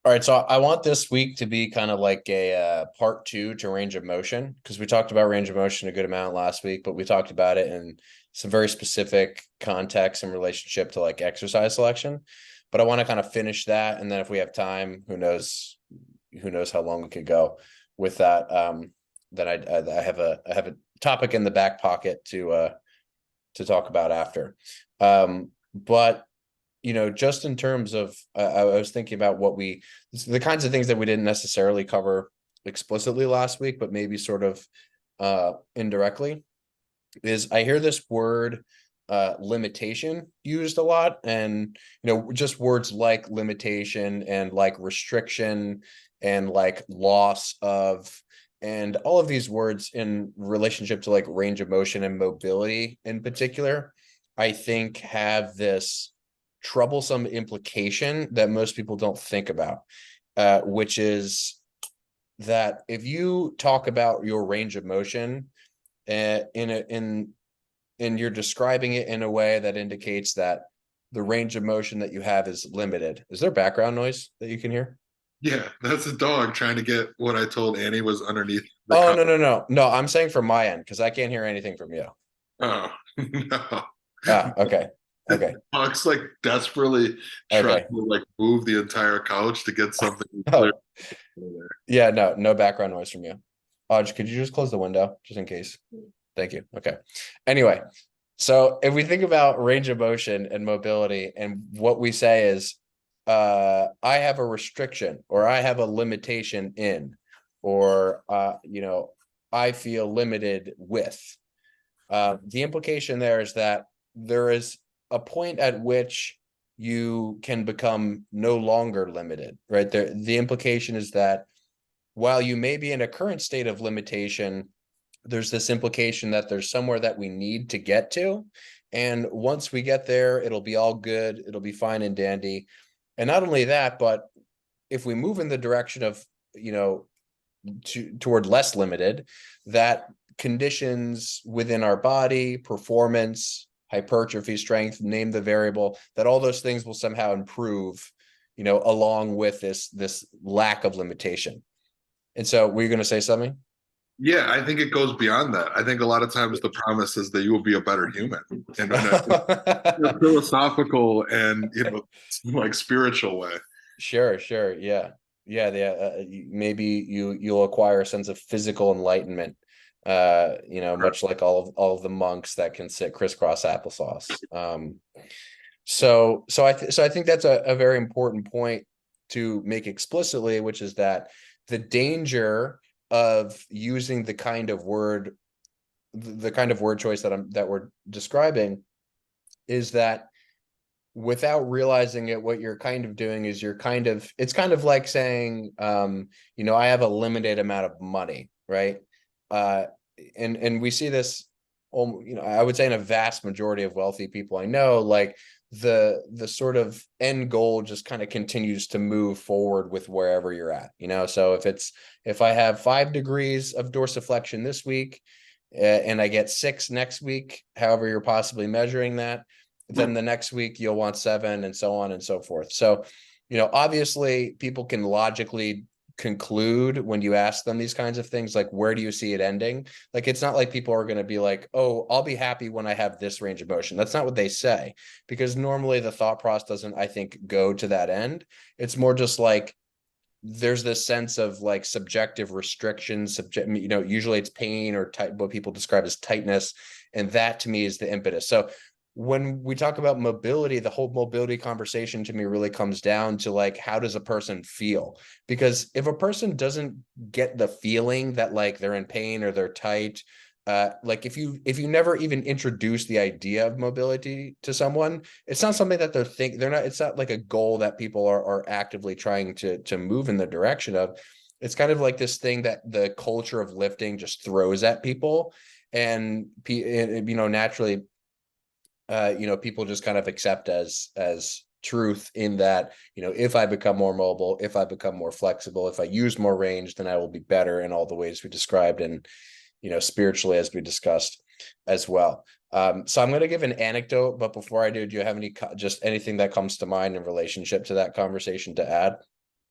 All right, so I want this week to be kind of like a part two to range of motion, because we talked about range of motion a good amount last week, but we talked about it in some very specific context in relationship to like exercise selection. But I want to kind of finish that, and then if we have time, who knows how long we could go with that. Then I have a topic in the back pocket to talk about after. But just in terms of, I was thinking about the kinds of things that we didn't necessarily cover explicitly last week, but maybe sort of indirectly, is I hear this word limitation used a lot, and just words like limitation and like restriction and like loss of, and all of these words in relationship to like range of motion and mobility in particular, I think have this troublesome implication that most people don't think about, which is that if you talk about your range of motion and you're describing it in a way that indicates that the range of motion that you have is limited. Is there background noise that you can hear? Yeah, that's a dog trying to get what I told Annie was underneath the Oh, cup. no, I'm saying from my end because I can't hear anything from you. Oh, no. Ah, okay, The okay, dog's like desperately trying okay. to like move the entire couch to get something clear Oh, there. yeah, no background noise from you. Could you just close the window just in case? Thank you. Okay. Anyway, so if we think about range of motion and mobility, and what we say is, I have a restriction or I have a limitation in, or, I feel limited with. The implication there is that there is a point at which you can become no longer limited, right? The implication is that while you may be in a current state of limitation, there's this implication that there's somewhere that we need to get to. And once we get there, it'll be all good. It'll be fine and dandy. And not only that, but if we move in the direction of, toward less limited, that conditions within our body, performance, hypertrophy, strength, name the variable, that all those things will somehow improve, along with this lack of limitation. And so, were you going to say something? Yeah, I think it goes beyond that. I think a lot of times the promise is that you will be a better human in a philosophical and like spiritual way. Sure, yeah, yeah. Maybe you'll acquire a sense of physical enlightenment. Much like all of the monks that can sit crisscross applesauce. So I think that's a very important point to make explicitly, which is that the danger of using the kind of word choice that we're describing is that without realizing it, what you're kind of doing is it's kind of like saying, I have a limited amount of money, right? Uh, and we see this, I would say in a vast majority of wealthy people I know, like the sort of end goal just kind of continues to move forward with wherever you're at, so if I have 5 degrees of dorsiflexion this week, and I get 6 next week, however you're possibly measuring that, then the next week you'll want 7, and so on and so forth. So, obviously people can logically conclude when you ask them these kinds of things, like, where do you see it ending? Like, it's not like people are going to be like, oh, I'll be happy when I have this range of motion. That's not what they say, because normally the thought process doesn't, I think, go to that end. It's more just like, there's this sense of like subjective restrictions, usually it's pain or what people describe as tightness. And that to me is the impetus. So when we talk about mobility, the whole mobility conversation to me really comes down to like, how does a person feel? Because if a person doesn't get the feeling that like they're in pain or they're tight, like if you never even introduce the idea of mobility to someone, it's not something that they're not, it's not like a goal that people are actively trying to move in the direction of. It's kind of like this thing that the culture of lifting just throws at people. And naturally, people just kind of accept as truth, in that, if I become more mobile, if I become more flexible, if I use more range, then I will be better in all the ways we described, and spiritually, as we discussed as well. So I'm going to give an anecdote, but before I do you have just anything that comes to mind in relationship to that conversation to add?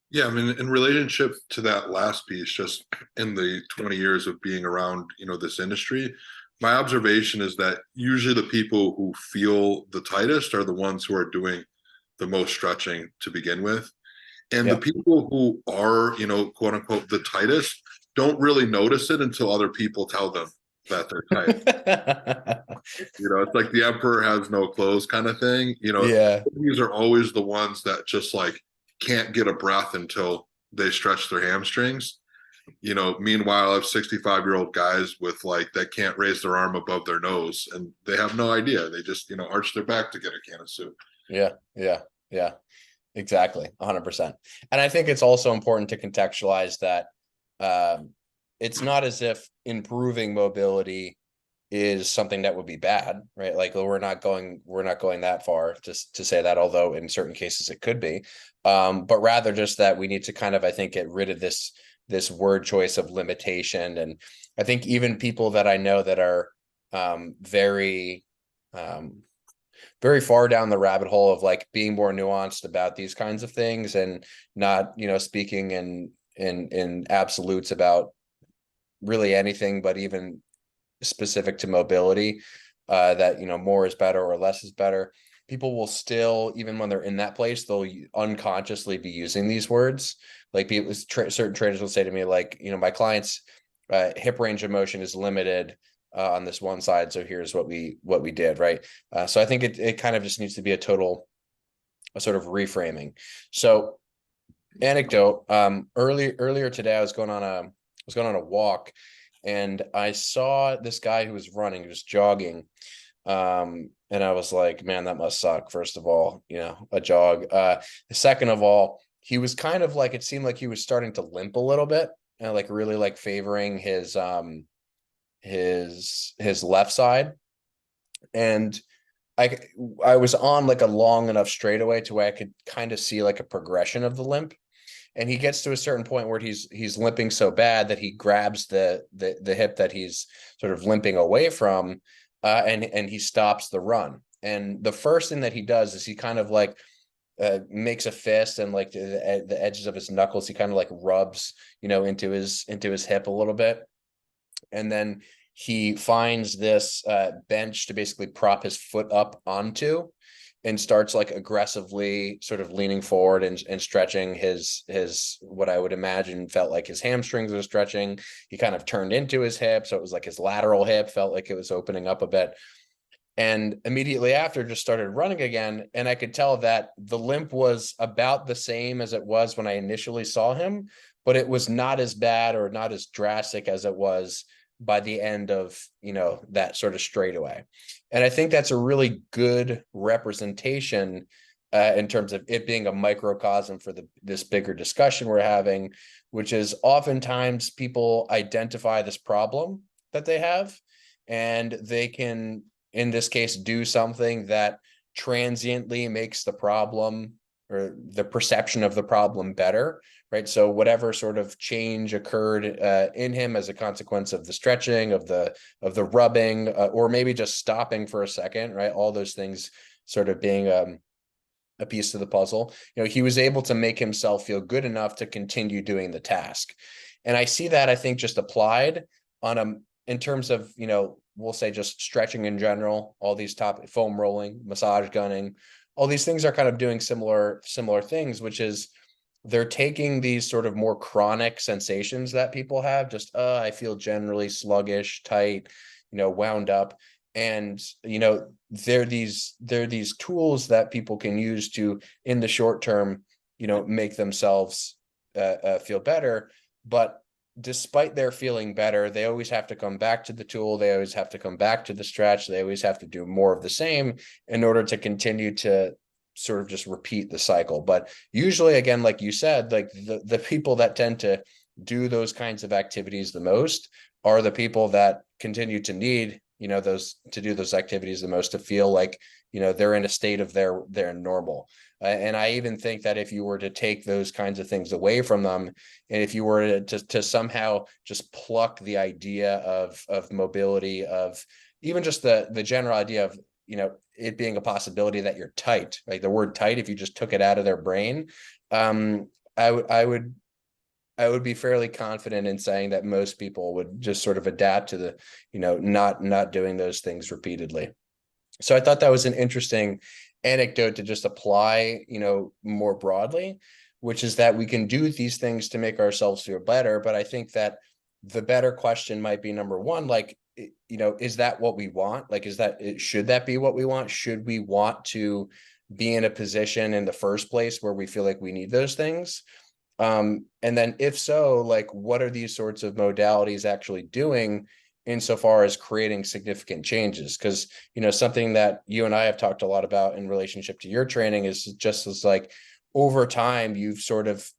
Yeah, I mean, in relationship to that last piece, just in the 20 years of being around, this industry, my observation is that usually the people who feel the tightest are the ones who are doing the most stretching to begin with. And the Yeah. people who are, quote unquote, the tightest don't really notice it until other people tell them that they're tight. It's like the emperor has no clothes kind of thing. Yeah. These are always the ones that just like can't get a breath until they stretch their hamstrings. Meanwhile, I have 65-year-old guys with like that can't raise their arm above their nose and they have no idea. They just, arch their back to get a can of soup. Yeah. Yeah. Yeah. Exactly. 100%. And I think it's also important to contextualize that it's not as if improving mobility is something that would be bad, right? Like we're not going that far to say that, although in certain cases it could be. But rather just that we need to kind of, I think, get rid of this word choice of limitation. And I think even people that I know that are very very far down the rabbit hole of like being more nuanced about these kinds of things and not, speaking in absolutes about really anything, but even specific to mobility, that, more is better or less is better. People will still, even when they're in that place, they'll unconsciously be using these words. Like people, certain trainers will say to me, like, my client's hip range of motion is limited on this one side, so here's what we did, right? So I think it kind of just needs to be a sort of reframing. So anecdote, earlier today, I was going on a walk, and I saw this guy who was running, he was jogging. And I was like, man, that must suck. First of all, a jog. Second of all, he was kind of like, it seemed like he was starting to limp a little bit, and like really like favoring his left side. And I I was on like a long enough straightaway to where I could kind of see like a progression of the limp. And he gets to a certain point where he's limping so bad that he grabs the hip that he's sort of limping away from, and he stops the run. And the first thing that he does is he kind of like makes a fist, and like the edges of his knuckles, he kind of like rubs, into his hip a little bit. And then he finds this bench to basically prop his foot up onto, and starts like aggressively sort of leaning forward and stretching his what I would imagine felt like his hamstrings were stretching. He kind of turned into his hip, so it was like his lateral hip felt like it was opening up a bit. And immediately after, just started running again, and I could tell that the limp was about the same as it was when I initially saw him, but it was not as bad or not as drastic as it was by the end of, that sort of straightaway. And I think that's a really good representation, in terms of it being a microcosm for this bigger discussion we're having, which is oftentimes people identify this problem that they have, and they can, in this case, do something that transiently makes the problem or the perception of the problem better, right? So whatever sort of change occurred in him as a consequence of the stretching, of the rubbing, or maybe just stopping for a second, right? All those things sort of being a piece to the puzzle. He was able to make himself feel good enough to continue doing the task. And I see that, I think, just applied on in terms of, we'll say just stretching in general, all these top foam rolling, massage gunning, all these things are kind of doing similar things, which is they're taking these sort of more chronic sensations that people have, just I feel generally sluggish, tight, wound up. And they're these tools that people can use to, in the short term, make themselves feel better. But despite their feeling better, they always have to come back to the tool, they always have to come back to the stretch, they always have to do more of the same in order to continue to sort of just repeat the cycle. But usually, again, like you said, like the people that tend to do those kinds of activities the most are the people that continue to need, those, to do those activities the most, to feel like, they're in a state of their normal. And I even think that if you were to take those kinds of things away from them, and if you were to somehow just pluck the idea of mobility, of even just the general idea of, it being a possibility that you're tight, like the word tight, if you just took it out of their brain, I would be fairly confident in saying that most people would just sort of adapt to the, not doing those things repeatedly. So I thought that was an interesting anecdote to just apply, more broadly, which is that we can do these things to make ourselves feel better. But I think that the better question might be, number one, like, is that what we want? Like, should that be what we want? Should we want to be in a position in the first place where we feel like we need those things? And then if so, like, what are these sorts of modalities actually doing insofar as creating significant changes? Because, something that you and I have talked a lot about in relationship to your training is just as, like, over time, you've sort of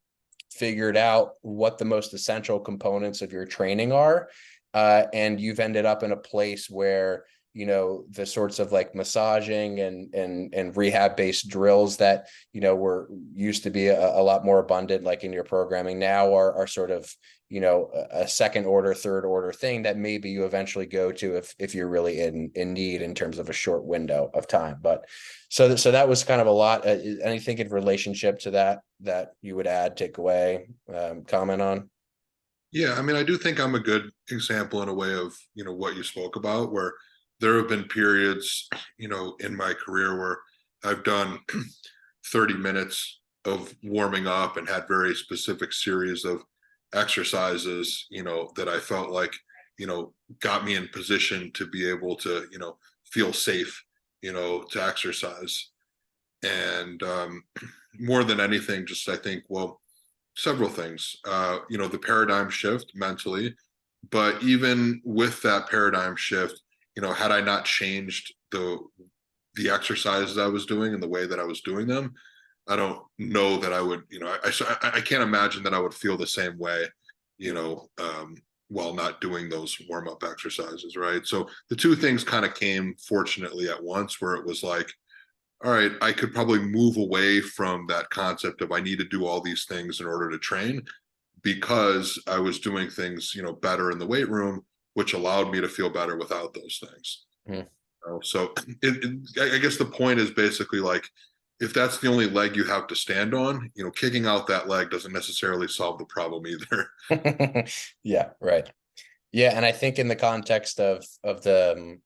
figured out what the most essential components of your training are. And you've ended up in a place where, the sorts of like massaging and rehab based drills that, were used to be a lot more abundant, like in your programming now, are sort of, a second order, third order thing that maybe you eventually go to if you're really in need in terms of a short window of time. But so that was kind of a lot. Anything in relationship to that you would add, take away, comment on? Yeah, I mean, I do think I'm a good example in a way of, what you spoke about, where there have been periods, in my career where I've done 30 minutes of warming up and had very specific series of exercises, that I felt like, got me in position to be able to, feel safe, to exercise. And more than anything, just I think, well, several things. The paradigm shift mentally, but even with that paradigm shift, had I not changed the exercises I was doing and the way that I was doing them, I don't know that I would, I can't imagine that I would feel the same way, while not doing those warm up exercises, right? So the two things kind of came fortunately at once, where it was like, all right, I could probably move away from that concept of I need to do all these things in order to train, because I was doing things, better in the weight room, which allowed me to feel better without those things. Mm. So I guess the point is basically like, if that's the only leg you have to stand on, kicking out that leg doesn't necessarily solve the problem either. Yeah, right. Yeah, and I think in the context of the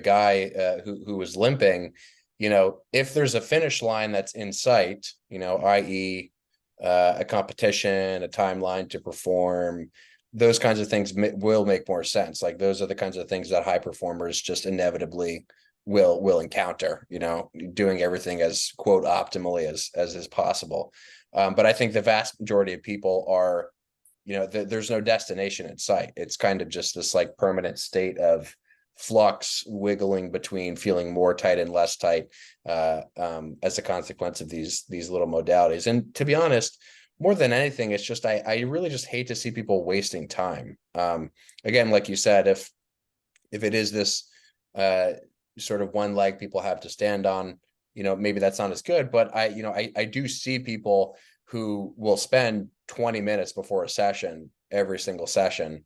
guy who was limping, if there's a finish line that's in sight, i.e., a competition, a timeline to perform, those kinds of things will make more sense. Like, those are the kinds of things that high performers just inevitably will encounter. Doing everything as, quote, optimally as is possible. But I think the vast majority of people are, there's no destination in sight. It's kind of just this like permanent state of flux, wiggling between feeling more tight and less tight, as a consequence of these little modalities. And to be honest, more than anything, it's just I really just hate to see people wasting time. Again, like you said, if it is this sort of one leg people have to stand on, maybe that's not as good. But I do see people who will spend 20 minutes before a session, every single session,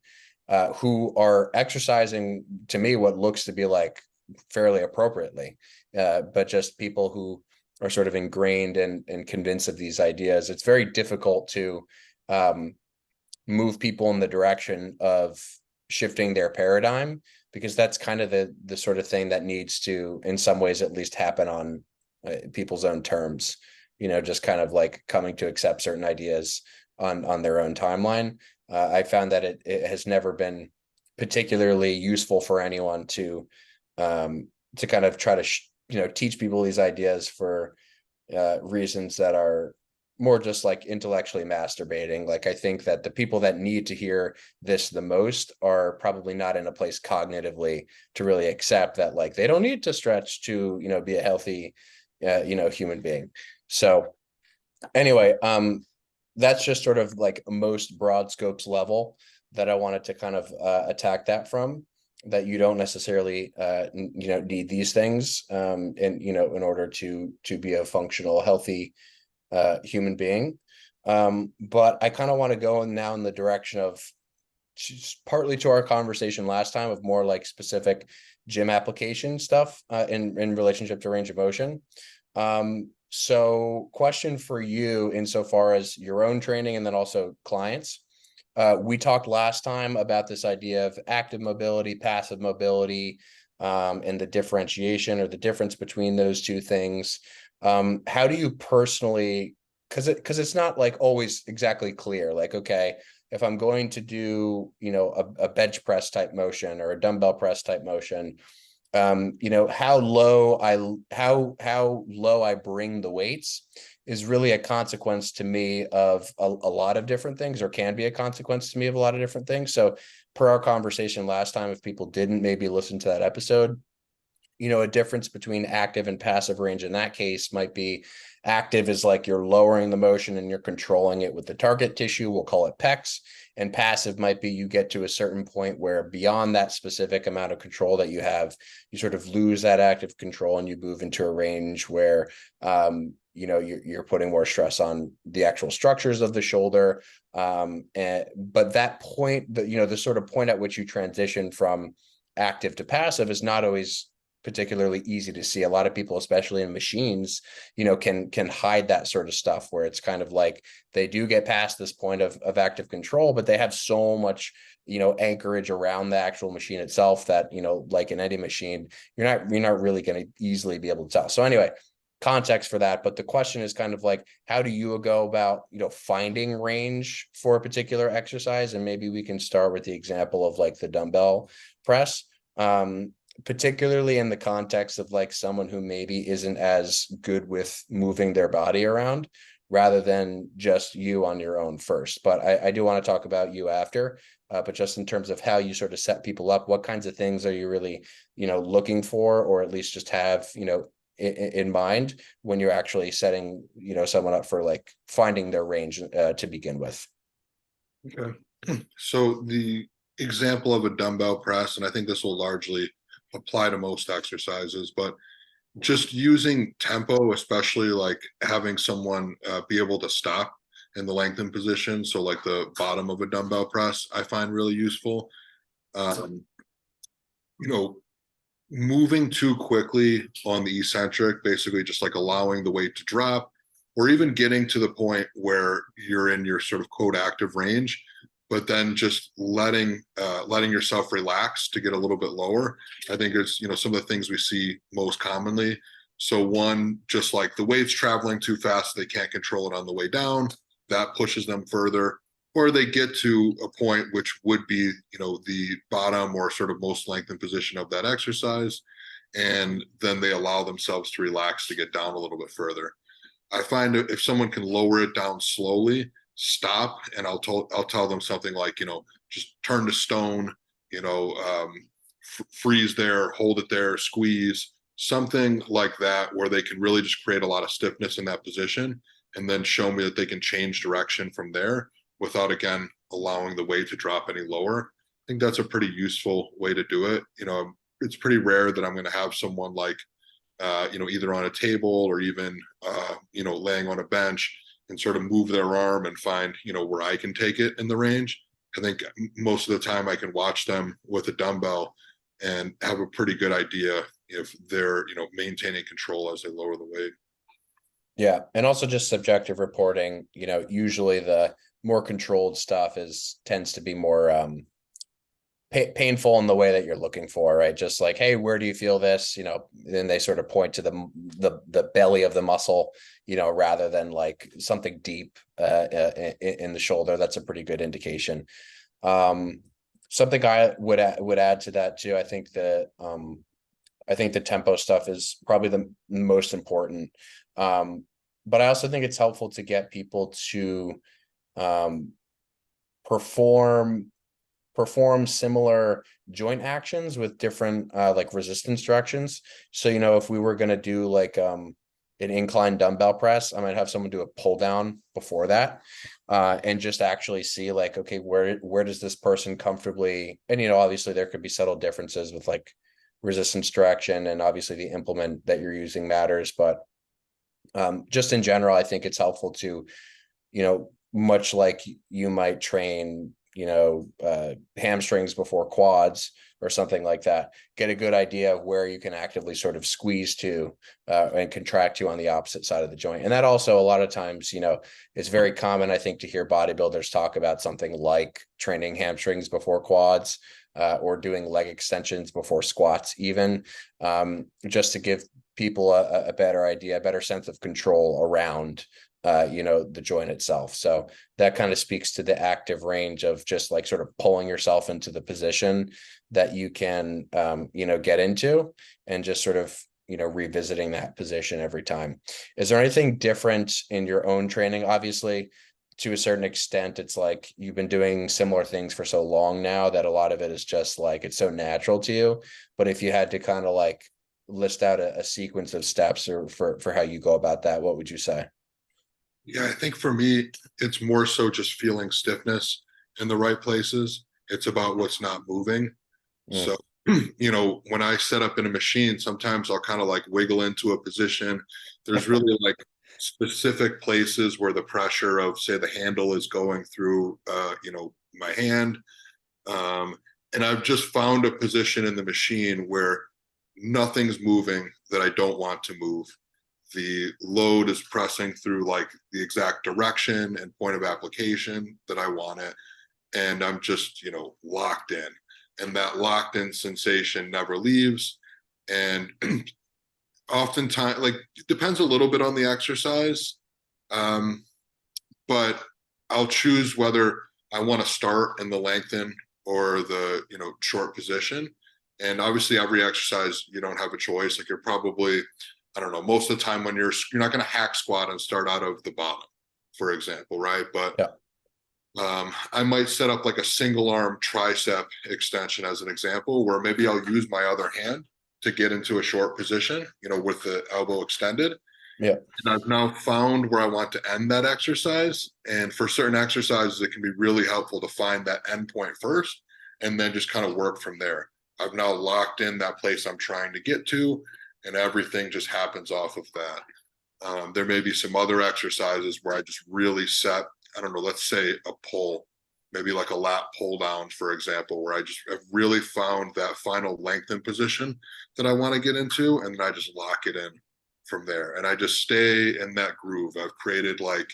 who are exercising, to me, what looks to be like fairly appropriately, but just people who are sort of ingrained and convinced of these ideas. It's very difficult to move people in the direction of shifting their paradigm, because that's kind of the sort of thing that needs to, in some ways at least, happen on people's own terms. Just kind of like coming to accept certain ideas on their own timeline. I found that it has never been particularly useful for anyone to kind of try to teach people these ideas for reasons that are more just like intellectually masturbating. Like, I think that the people that need to hear this the most are probably not in a place cognitively to really accept that, like, they don't need to stretch to be a healthy human being. So anyway, that's just sort of like most broad scopes level that I wanted to kind of attack that from, that you don't necessarily need these things in order to be a functional, healthy human being. But I kind of want to go now in the direction of, partly to our conversation last time, of more like specific gym application stuff in relationship to range of motion. So question for you insofar as your own training and then also clients. We talked last time about this idea of active mobility, passive mobility, and the differentiation or the difference between those two things. How do you personally, because it's not like always exactly clear, like, okay, if I'm going to do, a bench press type motion or a dumbbell press type motion, how low I bring the weights is really a consequence to me of a lot of different things, or can be a consequence to me of a lot of different things. So per our conversation last time, if people didn't maybe listen to that episode, a difference between active and passive range in that case might be active is like you're lowering the motion and you're controlling it with the target tissue. We'll call it pecs. And passive might be you get to a certain point where beyond that specific amount of control that you have, you sort of lose that active control and you move into a range where, you're putting more stress on the actual structures of the shoulder. But that point, the sort of point at which you transition from active to passive is not always particularly easy to see. A lot of people, especially in machines, can hide that sort of stuff, where it's kind of like they do get past this point of active control, but they have so much, anchorage around the actual machine itself that, like in any machine, you're not really going to easily be able to tell. So anyway, context for that. But the question is kind of like, how do you go about, finding range for a particular exercise? And maybe we can start with the example of like the dumbbell press. Particularly in the context of like someone who maybe isn't as good with moving their body around, rather than just you on your own first. But I do want to talk about you after, but just in terms of how you sort of set people up, what kinds of things are you really, looking for, or at least just have, in mind when you're actually setting, someone up for like finding their range to begin with. Okay. So the example of a dumbbell press, and I think this will largely apply to most exercises, but just using tempo, especially like having someone be able to stop in the lengthened position. So like the bottom of a dumbbell press, I find really useful. Um, you know, moving too quickly on the eccentric, basically just like allowing the weight to drop, or even getting to the point where you're in your sort of quote active range, but then just letting yourself relax to get a little bit lower. I think it's some of the things we see most commonly. So one, just like the weight's traveling too fast, they can't control it on the way down. That pushes them further, or they get to a point which would be the bottom or sort of most lengthened position of that exercise, and then they allow themselves to relax to get down a little bit further. I find if someone can lower it down slowly, stop, and I'll tell them something like just turn to stone, freeze there, hold it there, squeeze, something like that, where they can really just create a lot of stiffness in that position, and then show me that they can change direction from there without, again, allowing the weight to drop any lower. I think that's a pretty useful way to do it. It's pretty rare that I'm going to have someone like, either on a table or even, laying on a bench and sort of move their arm and find, where I can take it in the range. I think most of the time I can watch them with a dumbbell and have a pretty good idea if they're, maintaining control as they lower the weight. Yeah. And also just subjective reporting, usually the more controlled stuff tends to be more painful in the way that you're looking for, right? Just like, hey, where do you feel this? Then they sort of point to the belly of the muscle, rather than like something deep in the shoulder. That's a pretty good indication. Something I would add to that too. I think the tempo stuff is probably the most important. But I also think it's helpful to get people to perform similar joint actions with different like resistance directions. So if we were going to do like an incline dumbbell press, I might have someone do a pull down before that, and just actually see like, okay, where does this person comfortably, and obviously there could be subtle differences with like resistance direction, and obviously the implement that you're using matters, but just in general, I think it's helpful to, much like you might train hamstrings before quads or something like that, get a good idea of where you can actively sort of squeeze to and contract to on the opposite side of the joint. And that also, a lot of times, it's very common, I think, to hear bodybuilders talk about something like training hamstrings before quads, or doing leg extensions before squats, even, just to give people a better idea, a better sense of control around the joint itself. So that kind of speaks to the active range of just like sort of pulling yourself into the position that you can get into, and just sort of revisiting that position every time. Is there anything different in your own training? Obviously, to a certain extent, it's like you've been doing similar things for so long now that a lot of it is just like it's so natural to you. But if you had to kind of like list out a sequence of steps or for how you go about that, what would you say? Yeah, I think for me, it's more so just feeling stiffness in the right places. It's about what's not moving. Mm. So, when I set up in a machine, sometimes I'll kind of like wiggle into a position. There's really like specific places where the pressure of, say, the handle is going through, my hand. Um, and I've just found a position in the machine where nothing's moving that I don't want to move. The load is pressing through like the exact direction and point of application that I want it. And I'm just, locked in. And that locked in sensation never leaves. And oftentimes, like, it depends a little bit on the exercise. Um, but I'll choose whether I want to start in the lengthen or the, short position. And obviously every exercise you don't have a choice. Like, you're probably, I don't know, most of the time when you're not going to hack squat and start out of the bottom, for example, right? But Yeah. I might set up like a single arm tricep extension as an example, where maybe I'll use my other hand to get into a short position, with the elbow extended. Yeah. And I've now found where I want to end that exercise. And for certain exercises, it can be really helpful to find that endpoint first and then just kind of work from there. I've now locked in that place I'm trying to get to, and everything just happens off of that. There may be some other exercises where I just really set, I don't know, let's say a pull, maybe like a lat pull down, for example, where I just have really found that final lengthen position that I want to get into, and then I just lock it in from there. And I just stay in that groove. I've created like,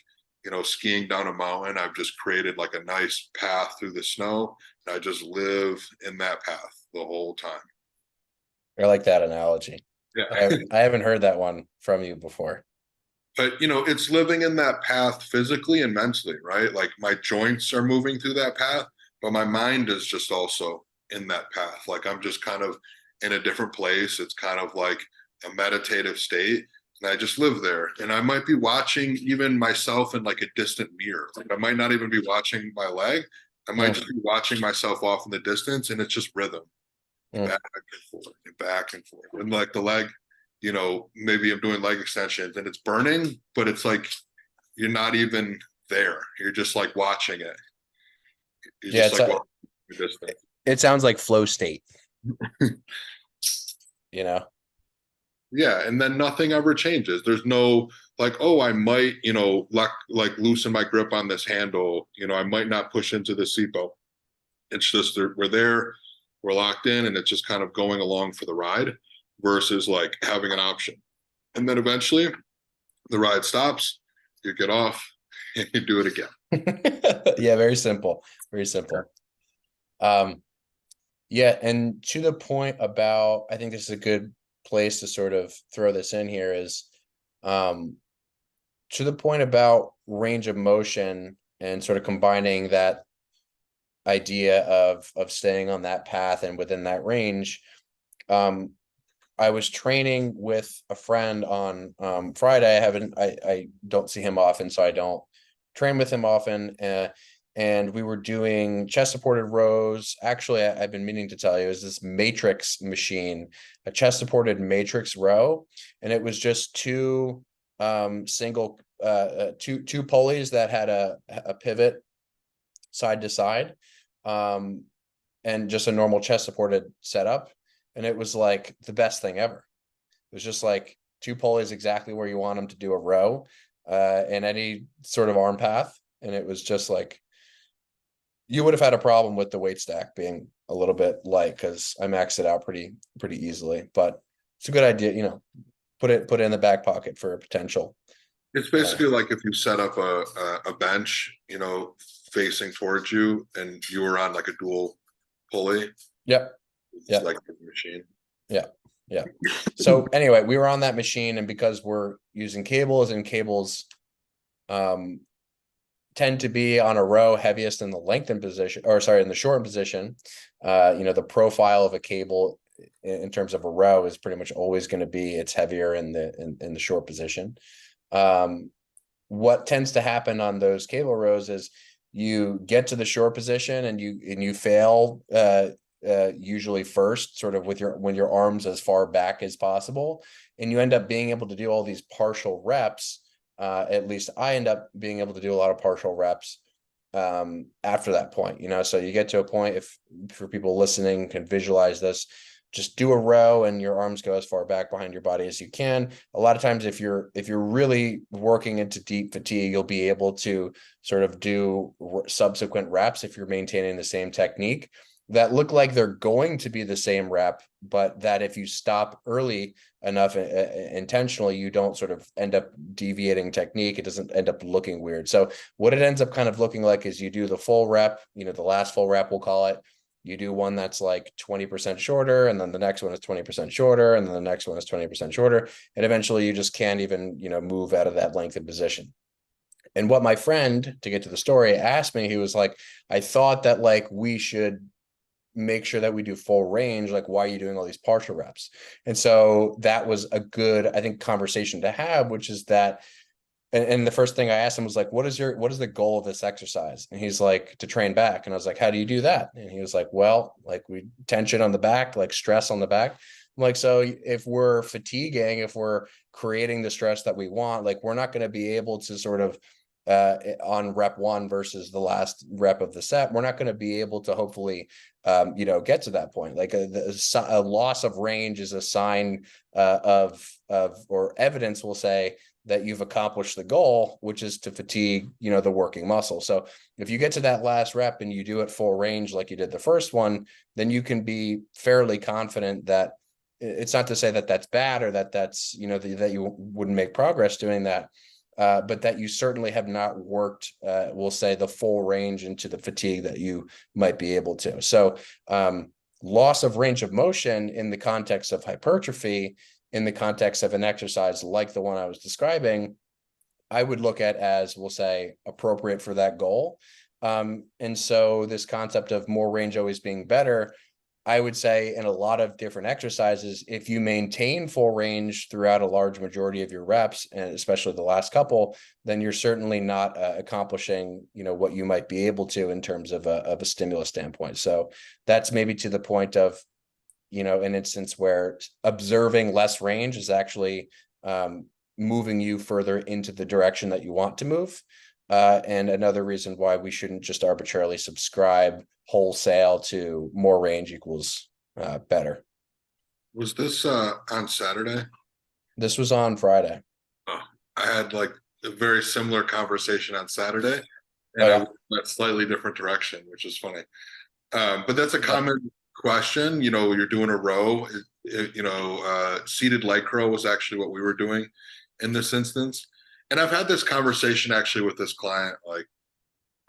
skiing down a mountain, I've just created like a nice path through the snow. And I just live in that path the whole time. I like that analogy. Yeah. I haven't heard that one from you before. But it's living in that path physically and mentally, right? Like, my joints are moving through that path, but my mind is just also in that path. Like, I'm just kind of in a different place. It's kind of like a meditative state, and I just live there. And I might be watching even myself in like a distant mirror. Like, I might not even be watching my leg. I might just be watching myself off in the distance, and it's just rhythm, Mm. back and forth and back and forth. And like the leg, maybe I'm doing leg extensions and it's burning, but it's like you're not even there. You're just like watching it. You're Yeah, just like watching the distance. it sounds like flow state, you know. Yeah, and then nothing ever changes. There's no like, oh, I might, like loosen my grip on this handle. I might not push into the SIPO. It's just we're there, we're locked in, and it's just kind of going along for the ride versus like having an option. And then eventually the ride stops, you get off, and you do it again. Yeah, very simple. Very simple. Yeah, and to the point about, I think this is a good place to sort of throw this in here is, um, to the point about range of motion and sort of combining that idea of staying on that path and within that range. Um, I was training with a friend on Friday. I don't see him often, so I don't train with him often. And we were doing chest supported rows. Actually, I've been meaning to tell you, is this matrix machine, a chest supported matrix row, and it was just two single two pulleys that had a pivot side to side, and just a normal chest supported setup. And it was like the best thing ever. It was just like two pulleys exactly where you want them to do a row, in any sort of arm path. And it was just like, You would have had a problem with the weight stack being a little bit light because I maxed it out pretty easily. But it's a good idea, put it in the back pocket for a potential. It's Uh, basically like if you set up a bench, facing towards you, and you were on like a dual pulley. yep, It's yep, like a machine. yeah, yeah. So anyway, we were on that machine, and because we're using cables, and cables um tend to be on a row heaviest in the lengthened position, or sorry, in the shortened position. The profile of a cable in terms of a row is pretty much always going to be it's heavier in the short position. Um, what tends to happen on those cable rows is you get to the short position and you fail usually first, sort of with your arms as far back as possible, and you end up being able to do all these partial reps. At least I end up being able to do a lot of partial reps after that point. So you get to a point, if for people listening can visualize this, just do a row and your arms go as far back behind your body as you can. A lot of times, if you're really working into deep fatigue, you'll be able to sort of do subsequent reps if you're maintaining the same technique that look like they're going to be the same rep, but that if you stop early enough intentionally, you don't sort of end up deviating technique. It doesn't end up looking weird. So what it ends up kind of looking like is you do the full rep, the last full rep, we'll call it. You do one that's like 20% shorter, and then the next one is 20% shorter, and then the next one is 20% shorter. And eventually you just can't even, move out of that lengthened position. And what my friend, to get to the story, asked me, he was like, I thought that like we should make sure that we do full range. Like, why are you doing all these partial reps? And so that was a good, I think, conversation to have, which is that, and the first thing I asked him was like, what is the goal of this exercise? And he's like, to train back. And I was like, how do you do that? And he was like, well, like we tension on the back, like stress on the back. I'm like, so if we're fatiguing, if we're creating the stress that we want, like we're not going to be able to sort of on rep one versus the last rep of the set, we're not going to be able to hopefully get to that point. Like a loss of range is a sign of or evidence, we'll say, that you've accomplished the goal, which is to fatigue, the working muscle. So if you get to that last rep and you do it full range like you did the first one, then you can be fairly confident that it's not to say that that's bad or that that's, that you wouldn't make progress doing that. But that you certainly have not worked, we'll say, the full range into the fatigue that you might be able to. So loss of range of motion in the context of hypertrophy, in the context of an exercise like the one I was describing, I would look at as, we'll say, appropriate for that goal. And so this concept of more range always being better, I would say in a lot of different exercises, if you maintain full range throughout a large majority of your reps, and especially the last couple, then you're certainly not accomplishing, what you might be able to in terms of a stimulus standpoint. So that's maybe to the point of, an instance where observing less range is actually moving you further into the direction that you want to move. And another reason why we shouldn't just arbitrarily subscribe wholesale to more range equals better. Was this on Saturday? This was on Friday. Oh, I had like a very similar conversation on Saturday, Oh and I yeah. went a slightly different direction, which is funny. But that's a Yeah. common question. You're doing a row. Seated leg curl was actually what we were doing in this instance. And I've had this conversation actually with this client, like,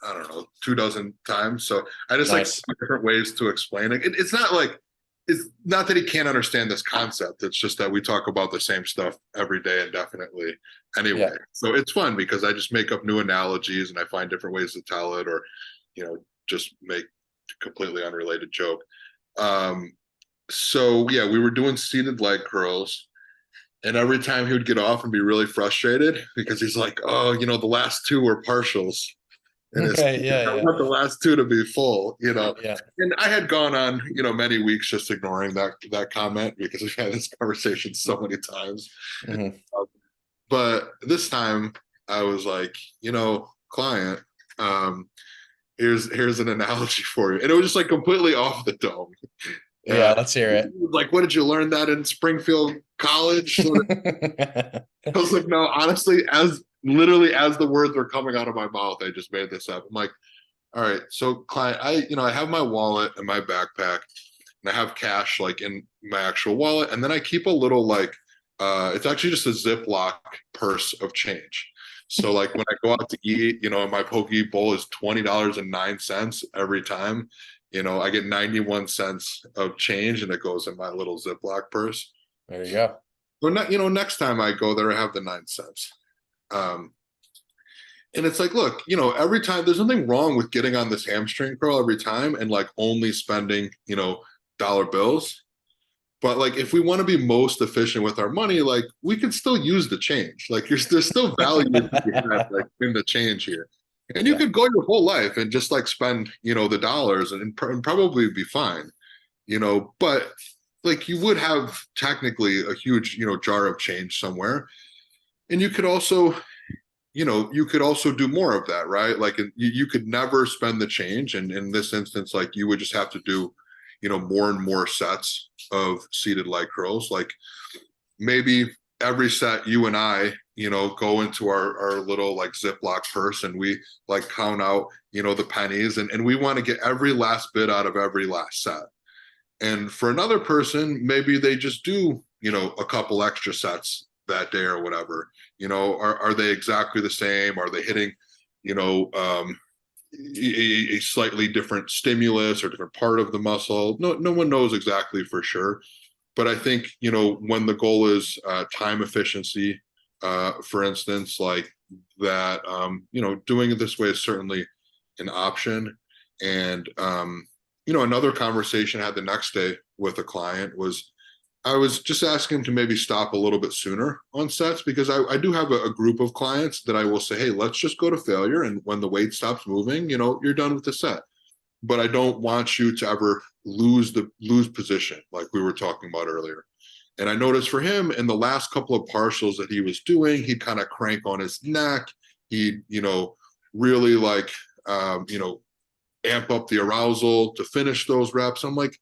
I don't know, 24 times. So I just like Nice. different ways to explain it. It's not that he can't understand this concept. It's just that we talk about the same stuff every day indefinitely anyway. Yeah. So it's fun because I just make up new analogies and I find different ways to tell it, or, just make completely unrelated joke. So yeah, we were doing seated leg curls, and every time he would get off and be really frustrated because he's like, "Oh, the last two were partials," and it's Right. Yeah. I Yeah. want the last two to be full. Yeah. And I had gone on, many weeks just ignoring that comment because we've had this conversation so many times. Mm-hmm. But this time I was like, client, here's an analogy for you, and it was just like completely off the dome. Yeah. Yeah, Let's hear like, what did you learn that in Springfield College? it. I was like, no, honestly, as literally as the words were coming out of my mouth, I just made this up. I'm like, All right. So client, I have my wallet and my backpack and I have cash like in my actual wallet. And then I keep a little like, it's actually just a Ziploc purse of change. So like when I go out to eat, my poke bowl is $20.09 every time. I get 91 cents of change and it goes in my little Ziploc purse. There you go. But not, next time I go there, I have the 9 cents. Um, and it's like, look, every time there's nothing wrong with getting on this hamstring curl every time and like only spending, dollar bills. But like, if we want to be most efficient with our money, like we can still use the change. Like, there's still value to be had, like in the change here. And you Yeah. could go your whole life and just like spend, the dollars and probably be fine, But like, you would have technically a huge, jar of change somewhere, and you could also do more of that, right? Like you could never spend the change. And in this instance, like you would just have to do, more and more sets of seated leg curls. Like maybe every set you and I, go into our little like Ziploc purse and we like count out, the pennies and we want to get every last bit out of every last set. And for another person, maybe they just do, a couple extra sets that day or whatever. Are they exactly the same? Are they hitting, a slightly different stimulus or different part of the muscle? No one knows exactly for sure. But I think, when the goal is time efficiency, for instance, like that, doing it this way is certainly an option. And, another conversation I had the next day with a client was I was just asking him to maybe stop a little bit sooner on sets because I do have a group of clients that I will say, hey, let's just go to failure. And when the weight stops moving, you're done with the set. But I don't want you to ever lose position like we were talking about earlier. And I noticed for him in the last couple of partials that he was doing, he'd kind of crank on his neck. He'd, really like, amp up the arousal to finish those reps. I'm like,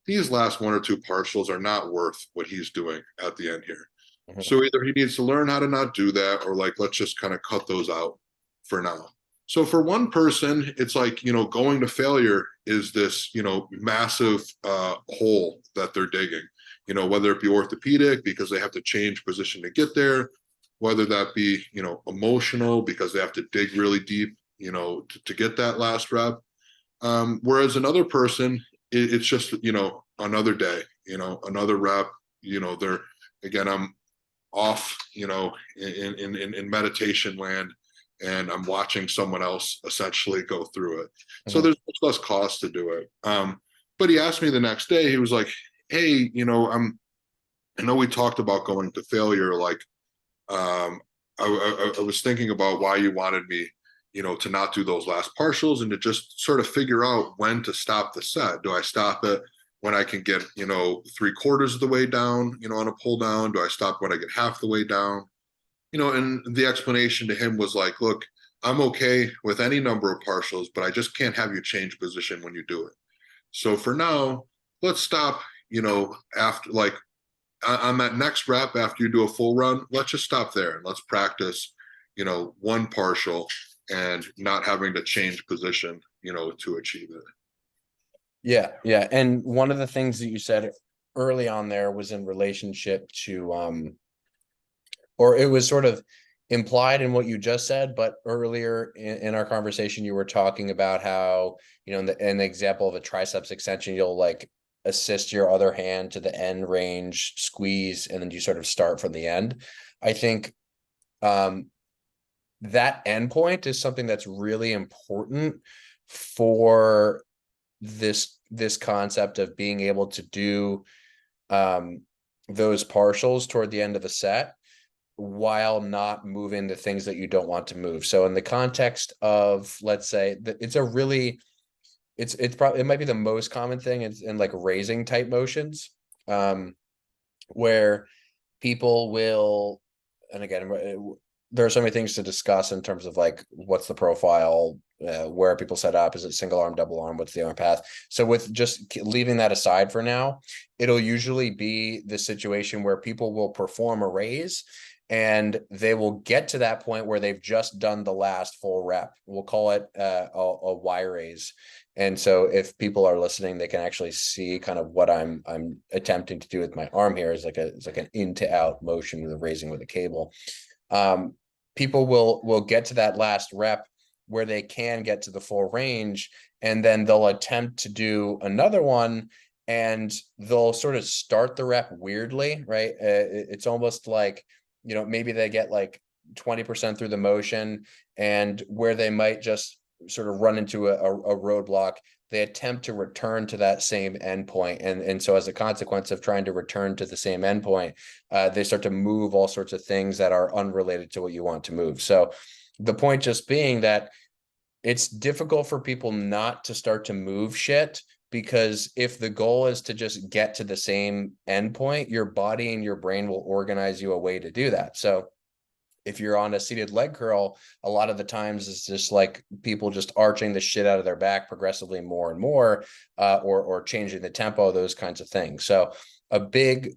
these last one or two partials are not worth what he's doing at the end here. Mhm. So either he needs to learn how to not do that, or like, let's just kind of cut those out for now. So for one person, it's like, going to failure is this, massive hole that they're digging, whether it be orthopedic because they have to change position to get there, whether that be, emotional because they have to dig really deep, to get that last rep. Whereas another person, it's just, another day, another rep, they're, again, I'm off, in meditation land and I'm watching someone else essentially go through it. So Mhm. there's much less cost to do it. But he asked me the next day, he was like, hey, I know we talked about going to failure. Like, I was thinking about why you wanted me, to not do those last partials and to just sort of figure out when to stop the set. Do I stop it when I can get, 3/4 of the way down, on a pull down? Do I stop when I get half the way down? And the explanation to him was like, look, I'm okay with any number of partials, but I just can't have you change position when you do it. So for now, let's stop, after like on that next rep after you do a full run, let's just stop there and let's practice, one partial and not having to change position, to achieve it. Yeah, yeah. And one of the things that you said early on there was in relationship to or it was sort of implied in what you just said, but earlier in our conversation, you were talking about how, in the example of a triceps extension, you'll like assist your other hand to the end range, squeeze, and then you sort of start from the end. I think that endpoint is something that's really important for this concept of being able to do those partials toward the end of the set while not moving the things that you don't want to move. So in the context of, let's say that it's a really, it's probably, it might be the most common thing in like raising type motions, where people will, and again, there are so many things to discuss in terms of like, what's the profile, where are people set up? Is it single arm, double arm? What's the arm path? So with just leaving that aside for now, it'll usually be the situation where people will perform a raise and they will get to that point where they've just done the last full rep. We'll call it a Y raise. And so if people are listening, they can actually see kind of what I'm attempting to do with my arm here. Is like an in to out motion with raising with a cable. People will get to that last rep where they can get to the full range, and then they'll attempt to do another one, and they'll sort of start the rep weirdly, right? It's almost like, maybe they get like 20% through the motion, and where they might just sort of run into a roadblock, they attempt to return to that same endpoint. And so as a consequence of trying to return to the same endpoint, they start to move all sorts of things that are unrelated to what you want to move. So the point just being that it's difficult for people not to start to move shit, because if the goal is to just get to the same endpoint, your body and your brain will organize you a way to do that. So if you're on a seated leg curl, a lot of the times it's just like people just arching the shit out of their back progressively more and more, or changing the tempo, those kinds of things. So a big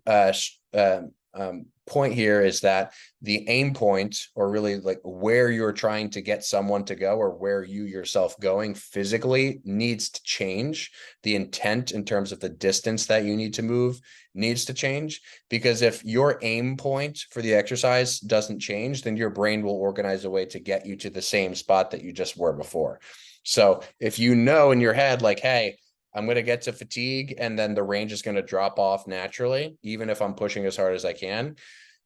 point here is that the aim point, or really like where you're trying to get someone to go, or where you yourself going physically, needs to change. The intent in terms of the distance that you need to move needs to change, because if your aim point for the exercise doesn't change, then your brain will organize a way to get you to the same spot that you just were before. So if you know in your head, like, hey, I'm going to get to fatigue and then the range is going to drop off naturally, even if I'm pushing as hard as I can,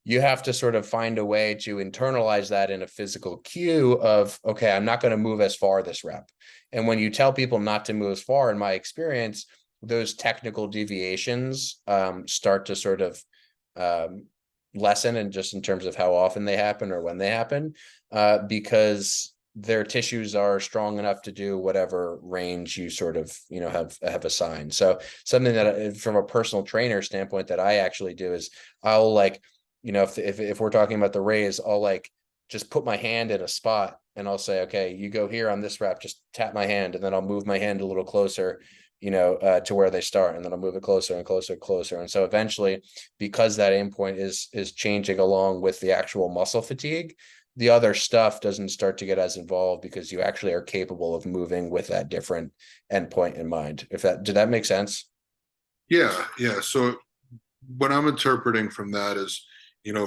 you have to sort of find a way to internalize that in a physical cue of, okay, I'm not going to move as far this rep. And when you tell people not to move as far, in my experience, those technical deviations start to sort of lessen, and just in terms of how often they happen or when they happen, because their tissues are strong enough to do whatever range you sort of, have assigned. So something that from a personal trainer standpoint that I actually do is I'll like, if we're talking about the raise, I'll like just put my hand in a spot and I'll say, okay, you go here on this rep, just tap my hand, and then I'll move my hand a little closer, to where they start, and then I'll move it closer and closer and closer. And so eventually, because that aim point is changing along with the actual muscle fatigue, the other stuff doesn't start to get as involved, because you actually are capable of moving with that different endpoint in mind. Did that make sense? Yeah, yeah. So what I'm interpreting from that is,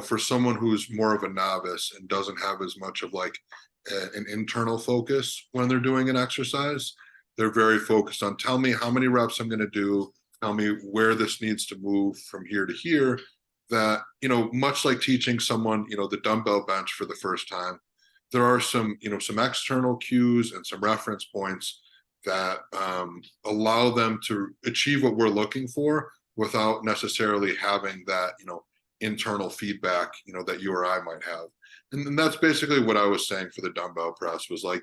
for someone who's more of a novice and doesn't have as much of like an internal focus when they're doing an exercise, they're very focused on, tell me how many reps I'm going to do, tell me where this needs to move from here to here. That, much like teaching someone, the dumbbell bench for the first time, there are some, some external cues and some reference points that allow them to achieve what we're looking for without necessarily having that, internal feedback, that you or I might have. And that's basically what I was saying for the dumbbell press, was like,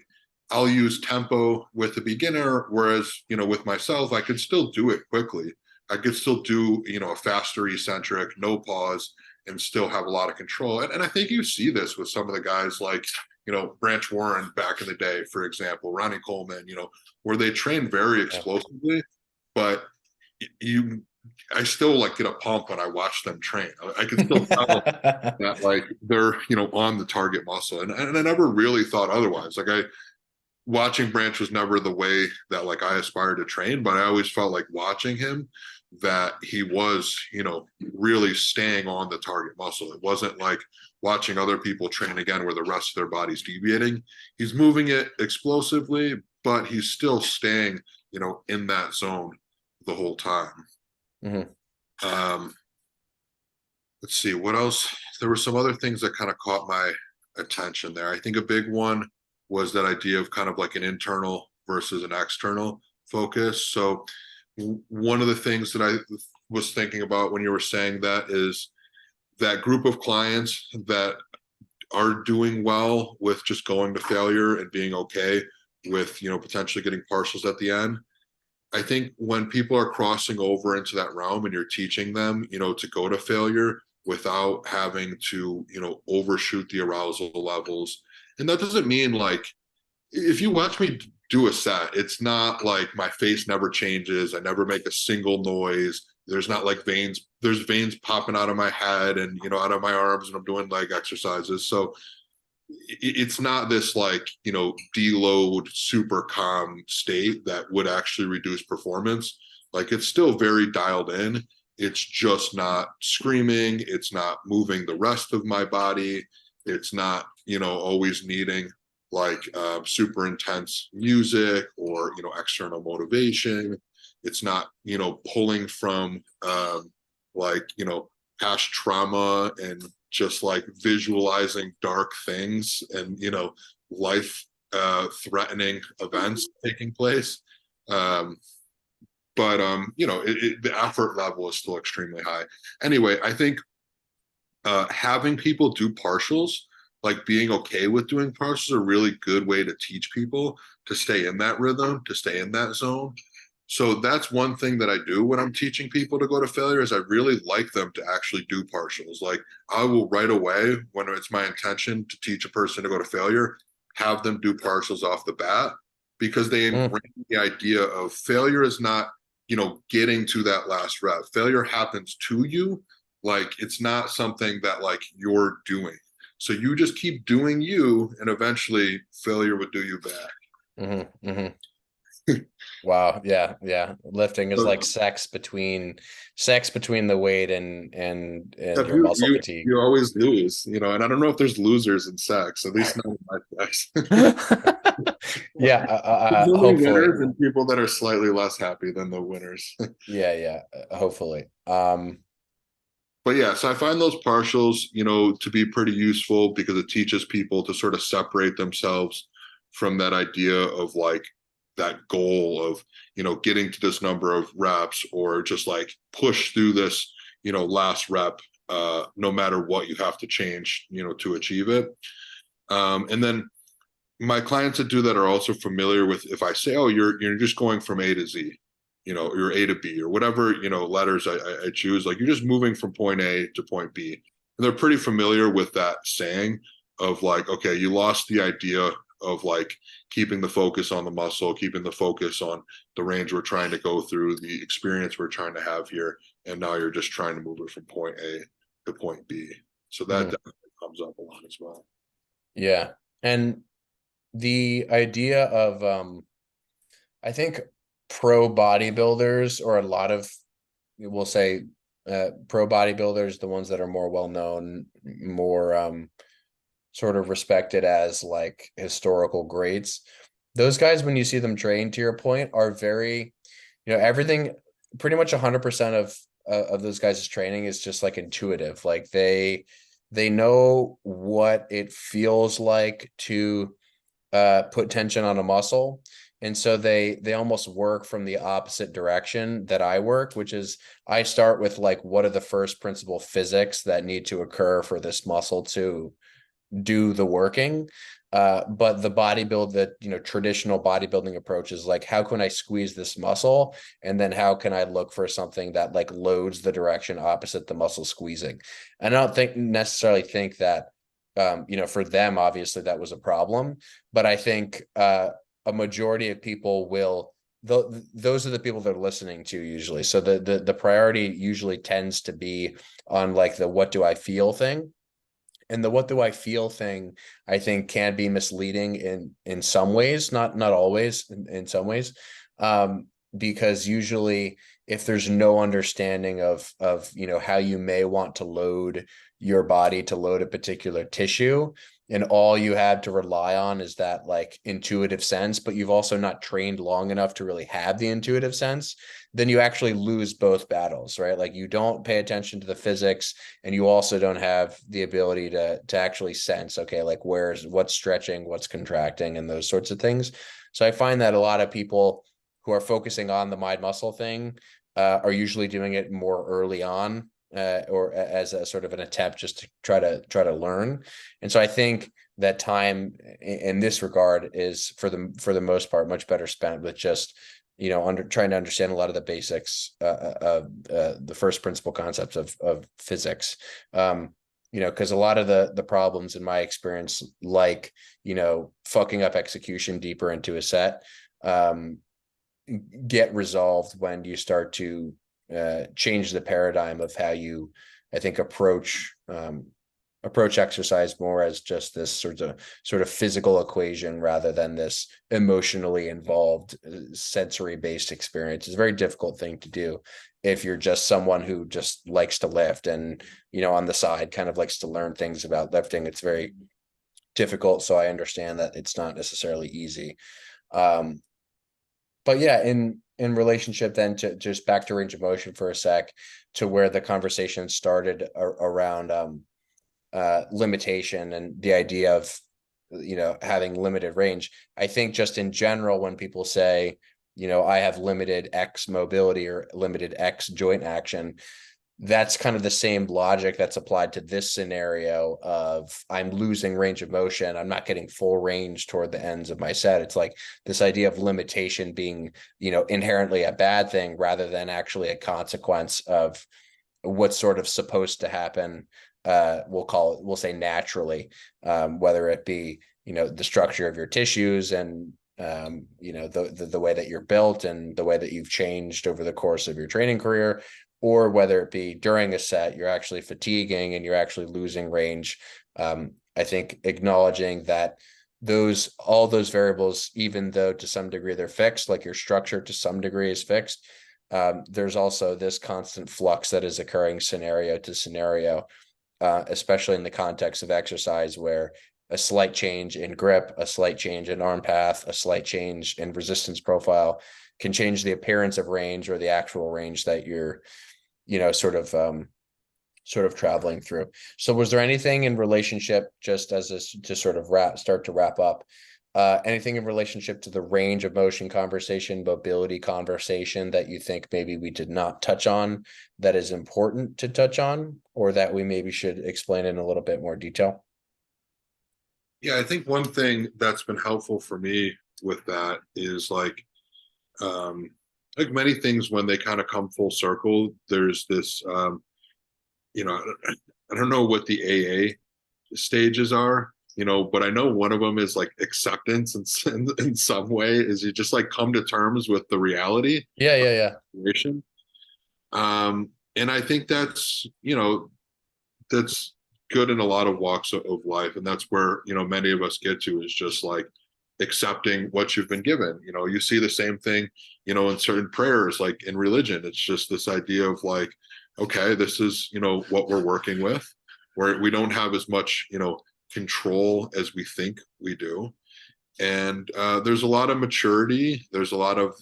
I'll use tempo with the beginner, whereas, with myself, I could still do it quickly. I could still do, a faster eccentric, no pause, and still have a lot of control. And I think you see this with some of the guys like, Branch Warren back in the day, for example, Ronnie Coleman, where they train very explosively, but I still like get a pump when I watch them train. I can still tell that like they're, on the target muscle. And I never really thought otherwise. Like watching Branch was never the way that like I aspired to train, but I always felt like watching him that he was, really staying on the target muscle. It wasn't like watching other people train again where the rest of their body's deviating. He's moving it explosively, but he's still staying, in that zone the whole time. Um, let's see what else. There were some other things that kind of caught my attention there. I think a big one was that idea of kind of like an internal versus an external focus. So one of the things that I was thinking about when you were saying that is that group of clients that are doing well with just going to failure and being okay with, potentially getting partials at the end. I think when people are crossing over into that realm and you're teaching them, to go to failure without having to, overshoot the arousal levels. And that doesn't mean like, if you watch me do a set, it's not like my face never changes. I never make a single noise. there's not like veins, there's veins popping out of my head and, out of my arms when I'm doing leg exercises. So it's not this like, deload super calm state that would actually reduce performance. Like it's still very dialed in. It's just not screaming. It's not moving the rest of my body. It's not, always needing like super intense music or, external motivation. It's not, pulling from like, past trauma and just like visualizing dark things and, life threatening events taking place. But the effort level is still extremely high. Anyway, I think having people do partials, like being okay with doing partials, is a really good way to teach people to stay in that rhythm, to stay in that zone. So that's one thing that I do when I'm teaching people to go to failure is I really like them to actually do partials. Like I will right away, when it's my intention to teach a person to go to failure, have them do partials off the bat because they ingrain the idea of failure is not, getting to that last rep. Failure happens to you. Like it's not something that like you're doing. So you just keep doing you and eventually failure would do you back. Mm-hmm, mm-hmm. Wow. Yeah. Yeah. Lifting is like sex between the weight and your muscle fatigue. You always lose, and I don't know if there's losers in sex, at least not in my sex. Yeah. There's only Hopefully. winners and people that are slightly less happy than the winners. Yeah. Yeah. Hopefully. But yeah, so I find those partials, to be pretty useful because it teaches people to sort of separate themselves from that idea of like that goal of, getting to this number of reps or just like push through this, last rep, no matter what you have to change, to achieve it. And then my clients that do that are also familiar with if I say, oh, you're just going from A to Z, you're A to B or whatever, letters I choose, like you're just moving from point A to point B. And they're pretty familiar with that saying of like, okay, you lost the idea of like keeping the focus on the muscle, keeping the focus on the range we're trying to go through, the experience we're trying to have here. And now you're just trying to move it from point A to point B. So that definitely comes up a lot as well. Yeah. And the idea of I think pro bodybuilders or a lot of we'll say pro bodybuilders, the ones that are more well known, more sort of respected as like historical greats. Those guys, when you see them train, to your point, are very, everything, pretty much 100% of those guys' training is just like intuitive. Like they know what it feels like to put tension on a muscle. And so they almost work from the opposite direction that I work, which is I start with like, what are the first principle physics that need to occur for this muscle to do the working? But the traditional bodybuilding approach is like, how can I squeeze this muscle? And then how can I look for something that like loads the direction opposite the muscle squeezing? And I don't necessarily think that, for them, obviously that was a problem, but I think a majority of people those are the people that are listening to usually. So the priority usually tends to be on like the what do I feel thing. And the what do I feel thing, I think, can be misleading in some ways, not always, in some ways, because usually if there's no understanding of how you may want to load your body to load a particular tissue, and all you have to rely on is that like intuitive sense, but you've also not trained long enough to really have the intuitive sense, then you actually lose both battles, right? Like you don't pay attention to the physics, and you also don't have the ability to actually sense, okay, like what's stretching, what's contracting, and those sorts of things. So I find that a lot of people who are focusing on the mind muscle thing are usually doing it more early on, or as a sort of an attempt just to try to learn. And so I think that time in this regard is for the most part much better spent with just trying to understand a lot of the basics of the first principle concepts of physics. Because a lot of the problems in my experience, like fucking up execution deeper into a set, get resolved when you start to change the paradigm of how you, I think, approach exercise more as just this sort of physical equation rather than this emotionally involved, sensory based experience. It's a very difficult thing to do if you're just someone who just likes to lift and, on the side kind of likes to learn things about lifting. It's very difficult. So I understand that it's not necessarily easy. But yeah, in relationship then to just back to range of motion for a sec, to where the conversation started around limitation and the idea of having limited range. I think just in general, when people say, I have limited X mobility or limited X joint action, that's kind of the same logic that's applied to this scenario of I'm losing range of motion. I'm not getting full range toward the ends of my set. It's like this idea of limitation being, inherently a bad thing rather than actually a consequence of what's sort of supposed to happen. We'll say naturally, whether it be, the structure of your tissues and, the way that you're built and the way that you've changed over the course of your training career, or whether it be during a set, you're actually fatiguing and you're actually losing range. I think acknowledging that all those variables, even though to some degree they're fixed, like your structure to some degree is fixed, there's also this constant flux that is occurring scenario to scenario, especially in the context of exercise, where a slight change in grip, a slight change in arm path, a slight change in resistance profile can change the appearance of range or the actual range that you're, sort of traveling through. So was there anything in relationship, just as this to sort of start to wrap up, anything in relationship to the range of motion conversation, mobility conversation that you think maybe we did not touch on that is important to touch on, or that we maybe should explain in a little bit more detail? Yeah, I think one thing that's been helpful for me with that is like many things, when they kind of come full circle, there's this you know I don't know what the AA stages are, but I know one of them is like acceptance in some way, is you just like come to terms with the reality Yeah, of yeah, yeah. the situation. And I think that's good in a lot of walks of life, and that's where many of us get to, is just like accepting what you've been given. You see the same thing in certain prayers, like in religion. It's just this idea of like, okay, this is what we're working with, where we don't have as much control as we think we do. And there's a lot of maturity, there's a lot of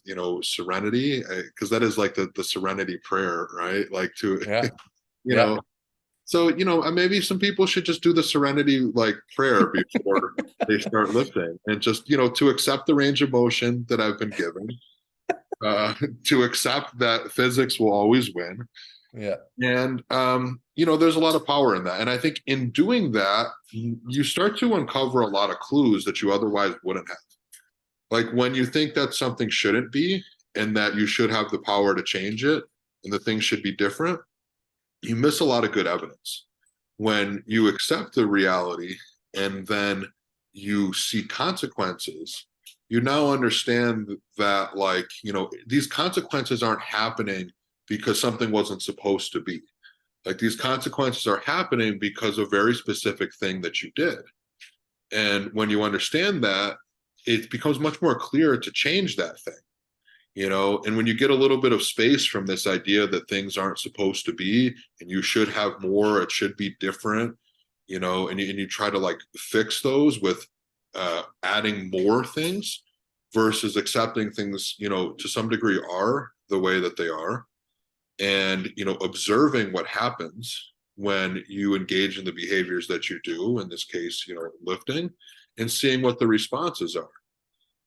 serenity, because that is like the serenity prayer, right? Like to Yeah, you yeah. know so, maybe some people should just do the serenity like prayer before they start lifting, and just, to accept the range of motion that I've been given, uh, to accept that physics will always win. Yeah. And, there's a lot of power in that. And I think in doing that, you start to uncover a lot of clues that you otherwise wouldn't have. Like when you think that something shouldn't be, and that you should have the power to change it, and the thing should be different, you miss a lot of good evidence. When you accept the reality and then you see consequences, you now understand that, like, these consequences aren't happening because something wasn't supposed to be. Like, these consequences are happening because of a very specific thing that you did. And when you understand that, it becomes much more clear to change that thing. And when you get a little bit of space from this idea that things aren't supposed to be, and you should have more, it should be different, and you try to like fix those with adding more things, versus accepting things to some degree are the way that they are, and observing what happens when you engage in the behaviors that you do, in this case lifting, and seeing what the responses are.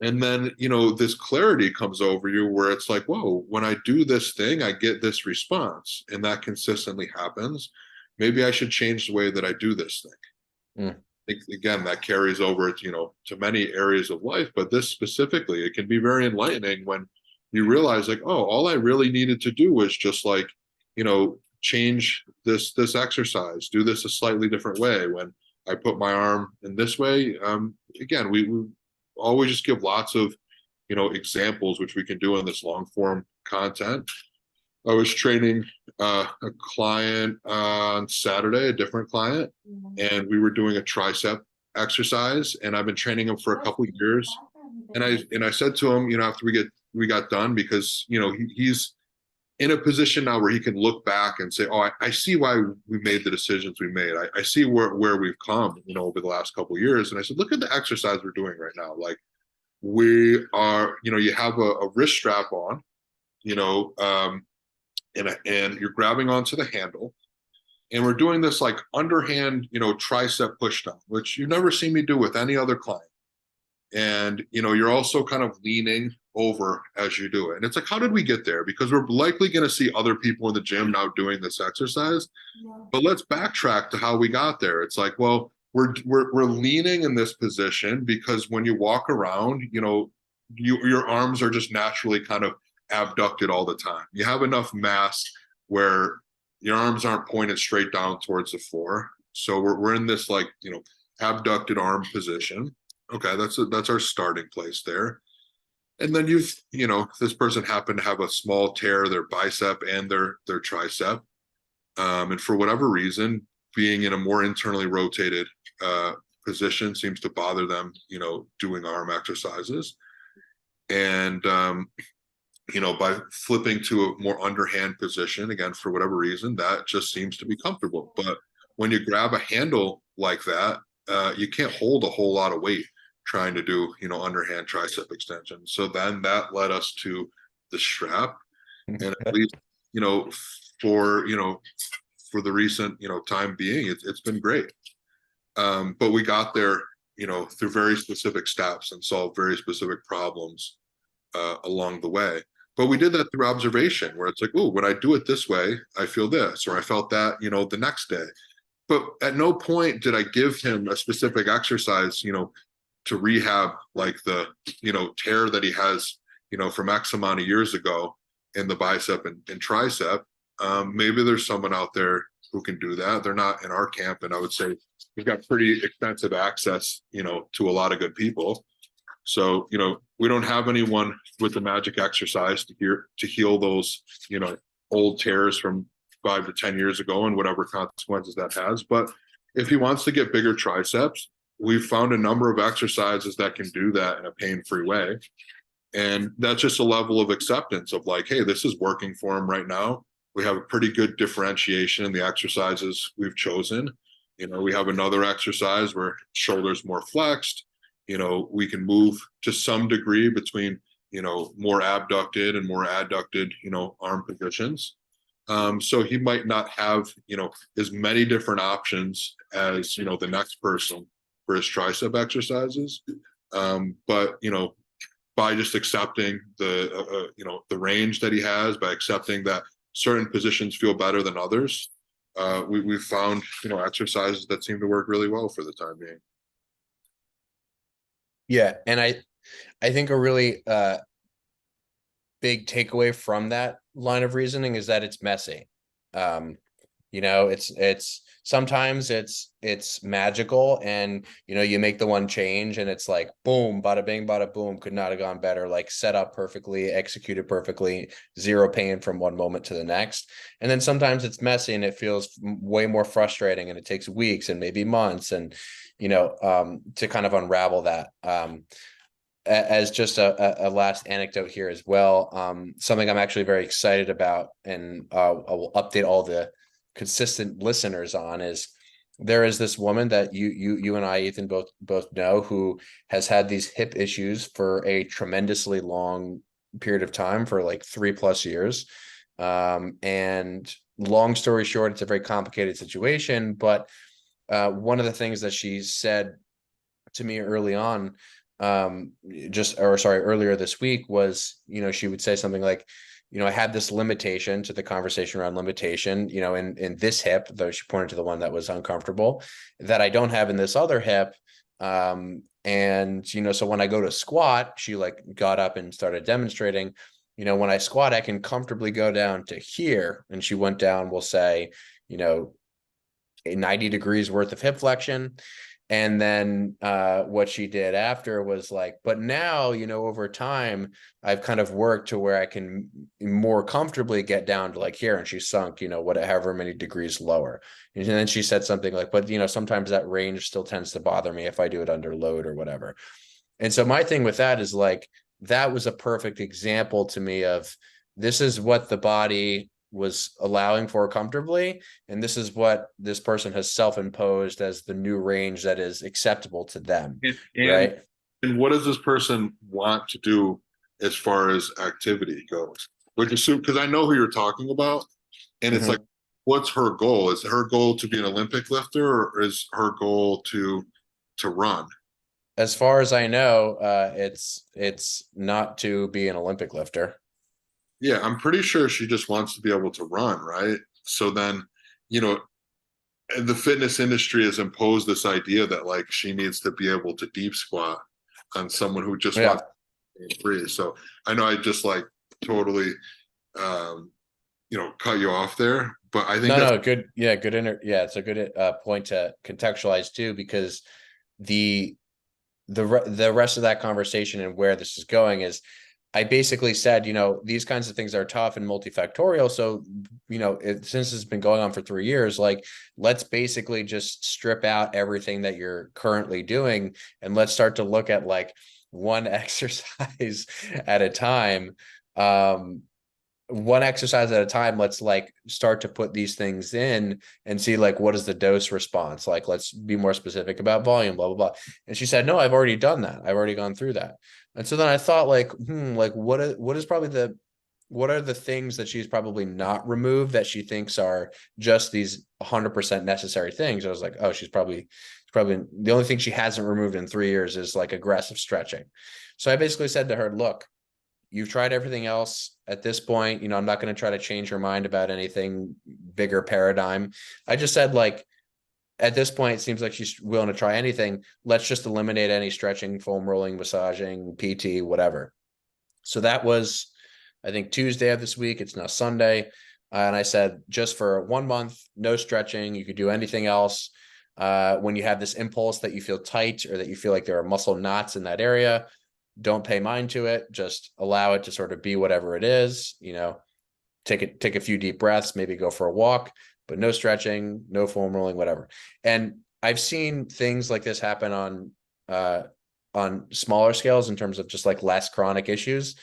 And then this clarity comes over you, where it's like, whoa, when I do this thing, I get this response, and that consistently happens. Maybe I should change the way that I do this thing. Mm. I think, again, that carries over to many areas of life, but this specifically, it can be very enlightening when you realize, like, oh, all I really needed to do was just like change this exercise, do this a slightly different way. When I put my arm in this way, again, we always just give lots of examples, which we can do in this long form content. I was training a client on Saturday, a different client, and we were doing a tricep exercise, and I've been training him for a couple years. And I said to him, after we got done, because he's in a position now where he can look back and say, "Oh, I see why we made the decisions we made. I see where we've come, over the last couple of years." And I said, "Look at the exercise we're doing right now. Like we are, you have a wrist strap on, you know, um, and you're grabbing onto the handle, and we're doing this like underhand, tricep push down, which you've never seen me do with any other client. And you're also kind of leaning over as you do it. And it's like, how did we get there? Because we're likely going to see other people in the gym now doing this exercise. But let's backtrack to how we got there. It's like, well, we're leaning in this position because when you walk around, your arms are just naturally kind of abducted all the time. You have enough mass where your arms aren't pointed straight down towards the floor. So we're in this like, abducted arm position. Okay, that's our starting place there. And then this person happened to have a small tear, their bicep and their tricep. And for whatever reason, being in a more internally rotated position seems to bother them, doing arm exercises. And by flipping to a more underhand position, again, for whatever reason, that just seems to be comfortable. But when you grab a handle like that, you can't hold a whole lot of weight trying to do, underhand tricep extension. So then that led us to the strap. And at least, for, for the recent, time being, it's been great. But we got there, through very specific steps and solved very specific problems along the way. But we did that through observation, where it's like, oh, when I do it this way, I feel this, or I felt that, the next day. But at no point did I give him a specific exercise, to rehab like the, tear that he has, from X amount of years ago in the bicep and tricep. Maybe there's someone out there who can do that. They're not in our camp. And I would say we've got pretty extensive access, to a lot of good people. So, we don't have anyone with the magic exercise to heal those, old tears from 5 to 10 years ago and whatever consequences that has. But if he wants to get bigger triceps, we've found a number of exercises that can do that in a pain-free way. And that's just a level of acceptance of like, hey, this is working for him right now. We have a pretty good differentiation in the exercises we've chosen. We have another exercise where shoulders more flexed. We can move to some degree between, more abducted and more adducted, arm positions. So he might not have, as many different options as, the next person for his tricep exercises. But, by just accepting the, the range that he has, by accepting that certain positions feel better than others, we've found, exercises that seem to work really well for the time being. Yeah. And I think a really big takeaway from that line of reasoning is that it's messy. It's sometimes it's magical, and you make the one change and it's like boom, bada bing, bada boom, could not have gone better, like set up perfectly, executed perfectly, zero pain from one moment to the next. And then sometimes it's messy and it feels way more frustrating, and it takes weeks and maybe months, and to kind of unravel that. As just a last anecdote here as well, something I'm actually very excited about, and I will update all the consistent listeners on, is there is this woman that you and I, Ethan, both know, who has had these hip issues for a tremendously long period of time, for like 3+ years. And long story short, it's a very complicated situation. But one of the things that she said to me early on, earlier this week, was, she would say something like, I had this limitation, to the conversation around limitation, in this hip, though she pointed to the one that was uncomfortable, that I don't have in this other hip. And, so when I go to squat, she like got up and started demonstrating, when I squat, I can comfortably go down to here. And she went down, we'll say, 90 degrees worth of hip flexion. And then what she did after was like, but now, over time, I've kind of worked to where I can more comfortably get down to like here. And she sunk, whatever many degrees lower. And then she said something like, but, sometimes that range still tends to bother me if I do it under load or whatever. And so my thing with that is like, that was a perfect example to me of this is what the body was allowing for comfortably. And this is what this person has self-imposed as the new range that is acceptable to them. And Right. and what does this person want to do as far as activity goes? Would you assume, because I know who you're talking about, and it's like, Mm-hmm. what's her goal? Is her goal to be an Olympic lifter, or is her goal to run? As far as I know, it's not to be an Olympic lifter. Yeah, I'm pretty sure she just wants to be able to run, right? So then, you know, the fitness industry has imposed this idea that like she needs to be able to deep squat on someone who just Yeah. wants to free. So I know I just like totally cut you off there, but I think No, that's no, good. Yeah, good. Yeah, it's a good point to contextualize too, because the the rest of that conversation and where this is going is I basically said, these kinds of things are tough and multifactorial. So, since it's been going on for 3 years, like, let's basically just strip out everything that you're currently doing and let's start to look at like one exercise at a time. Um, One exercise at a time. Let's like start to put these things in and see like what is the dose response. Like, let's be more specific about volume, blah blah blah. And she said, no, I've already done that. I've already gone through that. And so then I thought like, like what are the things that she's probably not removed that she thinks are just these 100% necessary things? I was like, oh, she's probably the only thing she hasn't removed in 3 years is like aggressive stretching. So I basically said to her, look, you've tried everything else at this point. I'm not going to try to change your mind about anything bigger paradigm. I just said, like, at this point, it seems like she's willing to try anything. Let's just eliminate any stretching, foam rolling, massaging, PT, whatever. So that was, I think, Tuesday of this week. It's now Sunday. And I said, just for 1 month, no stretching. You could do anything else. When you have this impulse that you feel tight or that you feel like there are muscle knots in that area, don't pay mind to it. Just allow it to sort of be whatever it is. Take a few deep breaths, maybe go for a walk, but no stretching, no foam rolling, whatever. And I've seen things like this happen on smaller scales in terms of just like less chronic issues.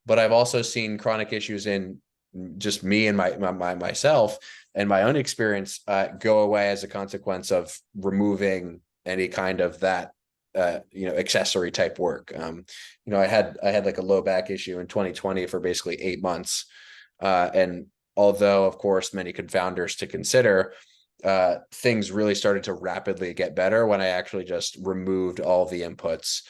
But I've also seen chronic issues in just me and myself and my own experience go away as a consequence of removing any kind of that accessory type work. I had like a low back issue in 2020 for basically 8 months. And although, of course, many confounders to consider, things really started to rapidly get better when I actually just removed all the inputs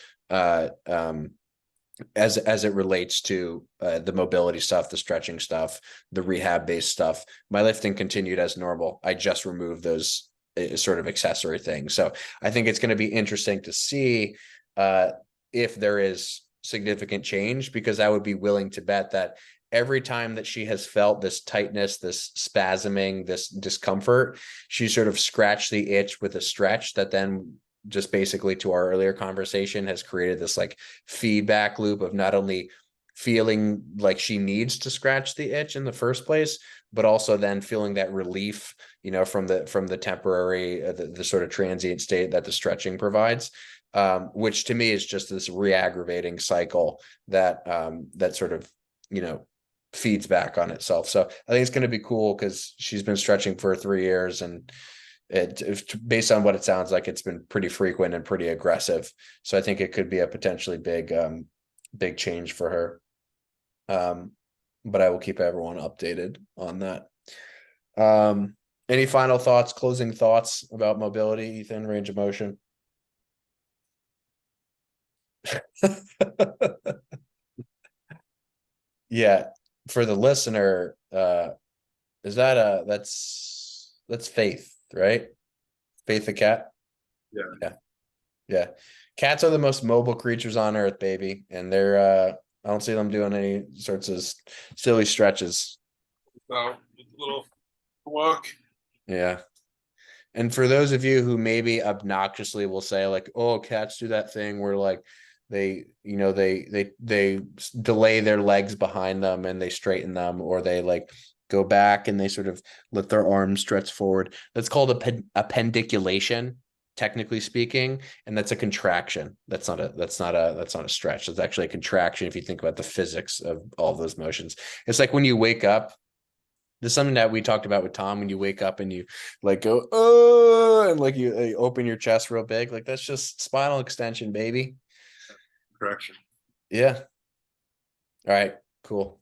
as it relates to the mobility stuff, the stretching stuff, the rehab based stuff. My lifting continued as normal. I just removed those sort of accessory things. So I think it's going to be interesting to see if there is significant change, because I would be willing to bet that every time that she has felt this tightness, this spasming, this discomfort, she sort of scratched the itch with a stretch that then, just basically to our earlier conversation, has created this like feedback loop of not only feeling like she needs to scratch the itch in the first place, but also then feeling that relief, from the temporary, the sort of transient state that the stretching provides, which to me is just this re-aggravating cycle that sort of, feeds back on itself. So I think it's going to be cool because she's been stretching for 3 years, and based on what it sounds like, it's been pretty frequent and pretty aggressive. So I think it could be a potentially big change for her. But I will keep everyone updated on that. Any final thoughts, closing thoughts about mobility, Ethan, range of motion? Yeah, for the listener, is that that's Faith, right? Faith the cat. yeah. Yeah. Yeah. Cats are the most mobile creatures on earth, baby. And I don't see them doing any sorts of silly stretches. So a little walk. Yeah. And for those of you who maybe obnoxiously will say like, oh, cats do that thing where like they delay their legs behind them and they straighten them, or they like go back and they sort of let their arms stretch forward. That's called a pendiculation, technically speaking, and that's a contraction. That's not a stretch. It's actually a contraction if you think about the physics of all of those motions. It's like when you wake up. There's something that we talked about with Tom when you wake up and you like go, oh, and like you open your chest real big. Like that's just spinal extension, baby. Correction. Yeah. All right. Cool.